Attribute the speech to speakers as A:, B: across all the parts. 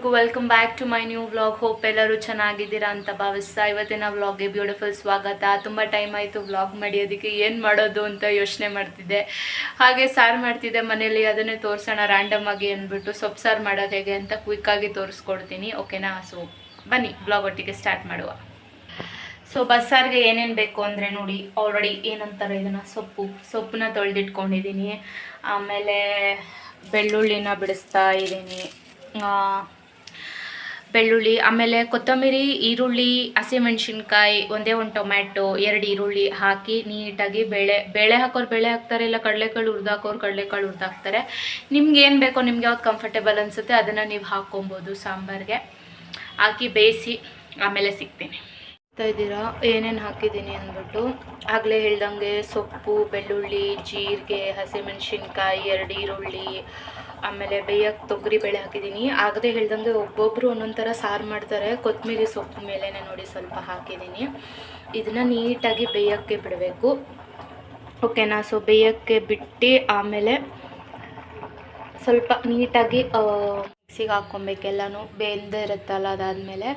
A: ಎಲ್ರಿಗೂ welcome back to my new vlog. Hope ಎಲ್ಲರೂ ಚೆನ್ನಾಗಿದ್ದೀರಾ ಅಂತ ಭಾವಿಸ್ತಾ ಇವತ್ತಿನ ವ್ಲಾಗ್ಗೆ ಬ್ಯೂಟಿಫುಲ್ ಸ್ವಾಗತ. ತುಂಬ ಟೈಮ್ ಆಯಿತು ವ್ಲಾಗ್ ಮಾಡಿ, ಅದಕ್ಕೆ ಏನು ಮಾಡೋದು ಅಂತ ಯೋಚನೆ ಮಾಡ್ತಿದ್ದೆ. ಹಾಗೆ ಸಾರು ಮಾಡ್ತಿದ್ದೆ ಮನೇಲಿ, ಅದನ್ನೇ ತೋರಿಸೋಣ ರ್ಯಾಂಡಮ್ ಆಗಿ ಅಂದ್ಬಿಟ್ಟು ಸೊಪ್ಪು ಸಾರು ಮಾಡೋದು ಹೇಗೆ ಅಂತ ಕ್ವಿಕ್ಕಾಗಿ ತೋರಿಸ್ಕೊಡ್ತೀನಿ, ಓಕೆನಾ? ಸೊ ಬನ್ನಿ ಬ್ಲಾಗ್ ಒಟ್ಟಿಗೆ ಸ್ಟಾರ್ಟ್ ಮಾಡುವ. ಸೊ ಬಸ್ಸಾರಿಗೆ ಏನೇನು ಬೇಕು ಅಂದರೆ ನೋಡಿ, ಆಲ್ರೆಡಿ ಏನಂತಾರೆ ಇದನ್ನು, ಸೊಪ್ಪನ್ನ ತೊಳೆದಿಟ್ಕೊಂಡಿದ್ದೀನಿ. ಆಮೇಲೆ ಬೆಳ್ಳುಳ್ಳಿನ ಬಿಡಿಸ್ತಾ ಇದ್ದೀನಿ, ಬೆಳ್ಳುಳ್ಳಿ, ಆಮೇಲೆ ಕೊತ್ತಂಬರಿ, ಈರುಳ್ಳಿ, ಹಸಿಮೆಣ್ಸಿನ್ಕಾಯಿ, ಒಂದೇ ಒಂದು ಟೊಮ್ಯಾಟೊ, 2 ಈರುಳ್ಳಿ ಹಾಕಿ ನೀಟಾಗಿ ಬೇಳೆ ಹಾಕೋರು ಬೇಳೆ ಹಾಕ್ತಾರೆ, ಇಲ್ಲ ಕಡಲೆಕಾಳು ಹುರಿದಾಕೋರು ಕಡಲೆಕಾಳು ಹುರಿದಾಕ್ತಾರೆ. ನಿಮ್ಗೆ ಏನು ಬೇಕೋ, ನಿಮ್ಗೆ ಯಾವ್ದು ಕಂಫರ್ಟೇಬಲ್ ಅನಿಸುತ್ತೆ ಅದನ್ನು ನೀವು ಹಾಕ್ಕೊಬೋದು. ಸಾಂಬಾರಿಗೆ ಹಾಕಿ ಬೇಯಿಸಿ ಆಮೇಲೆ ಸಿಗ್ತೀನಿ. ಇದ್ದೀರಾ ಏನೇನು ಹಾಕಿದ್ದೀನಿ ಅಂದ್ಬಿಟ್ಟು, ಆಗಲೇ ಹೇಳ್ದಂಗೆ ಸೊಪ್ಪು, ಬೆಳ್ಳುಳ್ಳಿ, ಜೀರಿಗೆ, ಹಸಿಮೆಣ್ಸಿನ್ಕಾಯಿ, 2 ಈರುಳ್ಳಿ, ಆಮೇಲೆ ಬೇಯಕ್ಕೆ ತೊಗರಿಬೇಳೆ ಹಾಕಿದ್ದೀನಿ. ಆಗದೆ ಹೇಳ್ದಂಗೆ ಒಬ್ಬೊಬ್ಬರು ಒಂದೊಂದು ಥರ ಸಾರು ಮಾಡ್ತಾರೆ. ಕೊತ್ತಂಬರಿ ಸೊಪ್ಪು ಮೇಲೇ ನೋಡಿ ಸ್ವಲ್ಪ ಹಾಕಿದ್ದೀನಿ. ಇದನ್ನು ನೀಟಾಗಿ ಬೇಯೋಕ್ಕೆ ಬಿಡಬೇಕು, ಓಕೆನಾ? ಸೊ ಬೇಯೋಕ್ಕೆ ಬಿಟ್ಟು ಆಮೇಲೆ ಸ್ವಲ್ಪ ನೀಟಾಗಿ ಮಿಕ್ಸಿಗೆ ಹಾಕ್ಕೊಬೇಕೆಲ್ಲನೂ ಬೆಂದಿರುತ್ತಲ್ಲ. ಅದಾದಮೇಲೆ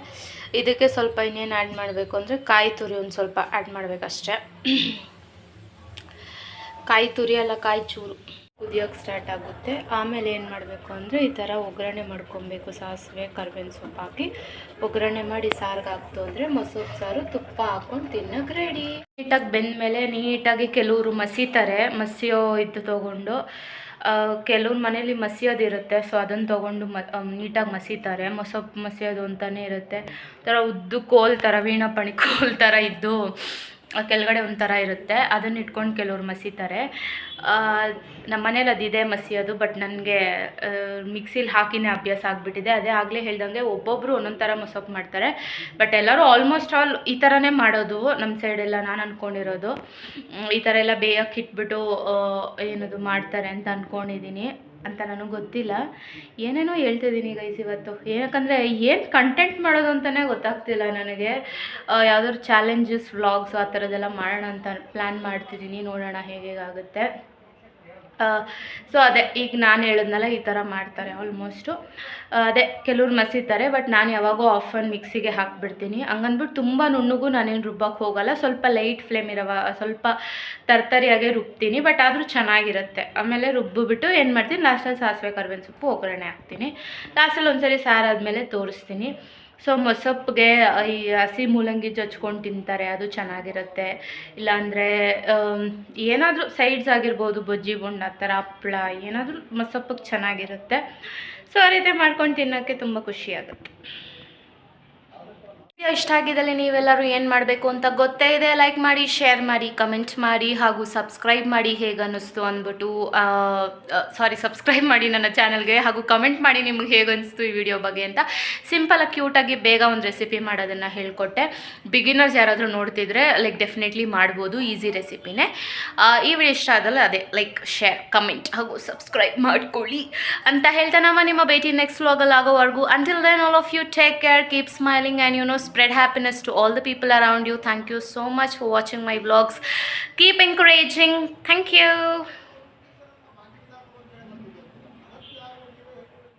A: ಇದಕ್ಕೆ ಸ್ವಲ್ಪ ಇನ್ನೇನು ಆ್ಯಡ್ ಮಾಡಬೇಕು ಅಂದರೆ ಕಾಯಿ ತುರಿ ಒಂದು ಸ್ವಲ್ಪ ಆ್ಯಡ್ ಮಾಡಬೇಕಷ್ಟೆ. ಕಾಯಿ ತುರಿ ಅಲ್ಲ, ಕಾಯಿ ಚೂರು ಕುದಿಯೋಕ್ಕೆ ಸ್ಟಾರ್ಟ್ ಆಗುತ್ತೆ. ಆಮೇಲೆ ಏನು ಮಾಡಬೇಕು ಅಂದರೆ ಈ ಥರ ಒಗ್ಗರಣೆ ಮಾಡ್ಕೊಬೇಕು. ಸಾಸಿವೆ, ಕರಿಬೇವಿನ ಸೊಪ್ಪು ಹಾಕಿ ಒಗ್ಗರಣೆ ಮಾಡಿ ಸಾರಿಗೆ ಹಾಕ್ತು ಅಂದರೆ ಮೊಸರು ಸಾರು ತುಪ್ಪ ಹಾಕ್ಕೊಂಡು ತಿನ್ನೋಕೆ ರೆಡಿ. ನೀಟಾಗಿ ಬೆಂದಮೇಲೆ ನೀಟಾಗಿ ಕೆಲವರು ಮಸಿತಾರೆ, ಮಸಿಯೋ ಇದು ತೊಗೊಂಡು, ಕೆಲವ್ರ ಮನೇಲಿ ಮಸಿಯೋದಿರುತ್ತೆ. ಸೊ ಅದನ್ನು ತೊಗೊಂಡು ನೀಟಾಗಿ ಮಸಿತಾರೆ. ಸೊಪ್ಪು ಮಸಿಯೋದು ಅಂತಲೇ ಇರುತ್ತೆ. ಥರ ಉದ್ದು ಕೋಲ್ ಥರ, ವೀಣಾಪಣಿ ಕೋಲ್ ಥರ ಇದ್ದು ಕೆಳಗಡೆ ಒಂಥರ ಇರುತ್ತೆ, ಅದನ್ನ ಇಟ್ಕೊಂಡು ಕೆಲವ್ರು ಮಸಿತಾರೆ. ನಮ್ಮ ಮನೇಲಿ ಅದಿದೆ ಮಸಿಯೋದು, ಬಟ್ ನನಗೆ ಮಿಕ್ಸಿಲಿ ಹಾಕಿನೇ ಅಭ್ಯಾಸ ಆಗಿಬಿಟ್ಟಿದೆ. ಅದೇ ಆಗಲೇ ಹೇಳ್ದಂಗೆ ಒಬ್ಬೊಬ್ಬರು ಒಂದೊಂದು ಥರ ಮೊಸಪ್ಪು ಮಾಡ್ತಾರೆ, ಬಟ್ ಎಲ್ಲರೂ ಆಲ್ಮೋಸ್ಟ್ ಆಲ್ ಈ ಥರನೇ ಮಾಡೋದು ನಮ್ಮ ಸೈಡೆಲ್ಲ. ನಾನು ಅಂದ್ಕೊಂಡಿರೋದು ಈ ಥರ ಎಲ್ಲ ಬೇಯಕ್ಕೆ ಇಟ್ಬಿಟ್ಟು ಏನದು ಮಾಡ್ತಾರೆ ಅಂತ ಅಂದ್ಕೊಂಡಿದ್ದೀನಿ, ಅಂತ ನನಗೆ ಗೊತ್ತಿಲ್ಲ. ಏನೇನೋ ಹೇಳ್ತಿದ್ದೀನಿ ಗೈಸ್ ಇವತ್ತು. ಏನಕ್ಕಂದರೆ ಏನು ಕಂಟೆಂಟ್ ಮಾಡೋದು ಅಂತಲೇ ಗೊತ್ತಾಗ್ತಿಲ್ಲ ನನಗೆ. ಯಾವುದಾದ್ರು ಚಾಲೆಂಜಸ್, ವ್ಲಾಗ್ಸ್ ಆ ಥರದ್ದೆಲ್ಲ ಮಾಡೋಣ ಅಂತ ಪ್ಲ್ಯಾನ್ ಮಾಡ್ತಿದ್ದೀನಿ. ನೋಡೋಣ ಹೇಗಾಗುತ್ತೆ. ಸೊ ಅದೇ ಈಗ ನಾನು ಹೇಳಿದ್ನಲ್ಲ, ಈ ಥರ ಮಾಡ್ತಾರೆ ಆಲ್ಮೋಸ್ಟು. ಅದೇ ಕೆಲವ್ರು ಮಸಿತಾರೆ, ಬಟ್ ನಾನು ಯಾವಾಗೋ ಆಫನ್ ಮಿಕ್ಸಿಗೆ ಹಾಕಿಬಿಡ್ತೀನಿ. ಹಂಗಂದ್ಬಿಟ್ಟು ತುಂಬ ನುಣ್ಣಗೂ ನಾನೇನು ರುಬ್ಬಕ್ಕೆ ಹೋಗಲ್ಲ. ಸ್ವಲ್ಪ ಲೈಟ್ ಫ್ಲೇಮ್ ಇರವ, ಸ್ವಲ್ಪ ತರ್ತರಿಯಾಗೆ ರುಬ್ತೀನಿ, ಬಟ್ ಆದರೂ ಚೆನ್ನಾಗಿರುತ್ತೆ. ಆಮೇಲೆ ರುಬ್ಬಿಬಿಟ್ಟು ಏನು ಮಾಡ್ತೀನಿ, ಲಾಸ್ಟಲ್ಲಿ ಸಾಸಿವೆ, ಕರಿಬೇವಿನ ಸೊಪ್ಪು ಒಗ್ಗರಣೆ ಹಾಕ್ತೀನಿ. ಲಾಸ್ಟಲ್ಲಿ ಒಂದ್ಸರಿ ಸಾರಾದಮೇಲೆ ತೋರಿಸ್ತೀನಿ. ಸೊ ಮೊಸಪ್ಪಿಗೆ ಈ ಹಸಿ ಮೂಲಂಗಿ ಜಜ್ಕೊಂಡು ತಿಂತಾರೆ, ಅದು ಚೆನ್ನಾಗಿರುತ್ತೆ. ಇಲ್ಲಾಂದರೆ ಏನಾದರೂ ಸೈಡ್ಸ್ ಆಗಿರ್ಬೋದು, ಬಜ್ಜಿ ಬೋಂಡ ಆ ಥರ, ಹಪ್ಪಳ, ಏನಾದರೂ ಮೊಸಪ್ಪಿಗೆ ಚೆನ್ನಾಗಿರುತ್ತೆ. ಸೊ ಆ ರೀತಿ ಮಾಡ್ಕೊಂಡು ತಿನ್ನೋಕ್ಕೆ ತುಂಬ ಖುಷಿಯಾಗುತ್ತೆ. ಇಷ್ಟ ಆಗಿದ್ದಲ್ಲಿ ನೀವೆಲ್ಲರೂ ಏನು ಮಾಡಬೇಕು ಅಂತ ಗೊತ್ತೇ ಇದೆ. ಲೈಕ್ ಮಾಡಿ, ಶೇರ್ ಮಾಡಿ, ಕಮೆಂಟ್ ಮಾಡಿ, ಹಾಗೂ ಸಬ್ಸ್ಕ್ರೈಬ್ ಮಾಡಿ ಹೇಗೆ ಅನ್ನಿಸ್ತು ಅಂದ್ಬಿಟ್ಟು. ಸಬ್ಸ್ಕ್ರೈಬ್ ಮಾಡಿ ನನ್ನ ಚಾನಲ್ಗೆ, ಹಾಗೂ ಕಮೆಂಟ್ ಮಾಡಿ ನಿಮ್ಗೆ ಹೇಗೆ ಅನಿಸ್ತು ಈ ವಿಡಿಯೋ ಬಗ್ಗೆ ಅಂತ. ಸಿಂಪಲಾಗಿ ಕ್ಯೂಟಾಗಿ ಬೇಗ ಒಂದು ರೆಸಿಪಿ ಮಾಡೋದನ್ನು ಹೇಳ್ಕೊಟ್ಟೆ. ಬಿಗಿನರ್ಸ್ ಯಾರಾದರೂ ನೋಡ್ತಿದ್ರೆ ಡೆಫಿನೆಟ್ಲಿ ಮಾಡ್ಬೋದು, ಈಸಿ ರೆಸಿಪಿನೇ. ಈ ವಿಡಿಯೋ ಇಷ್ಟ ಆದಲ್ಲ, ಅದೇ ಲೈಕ್, ಶೇರ್, ಕಮೆಂಟ್ ಹಾಗೂ ಸಬ್ಸ್ಕ್ರೈಬ್ ಮಾಡ್ಕೊಳ್ಳಿ ಅಂತ ಹೇಳ್ತಾ ನಿಮ್ಮ ಭೇಟಿ ನೆಕ್ಸ್ಟ್ ವ್ಲಾಗಲ್ಲಿ ಆಗೋವರೆಗೂ. Until then all of you take care, keep smiling and spread happiness to all the people around you. Thank you so much for watching my vlogs. Keep encouraging. Thank you.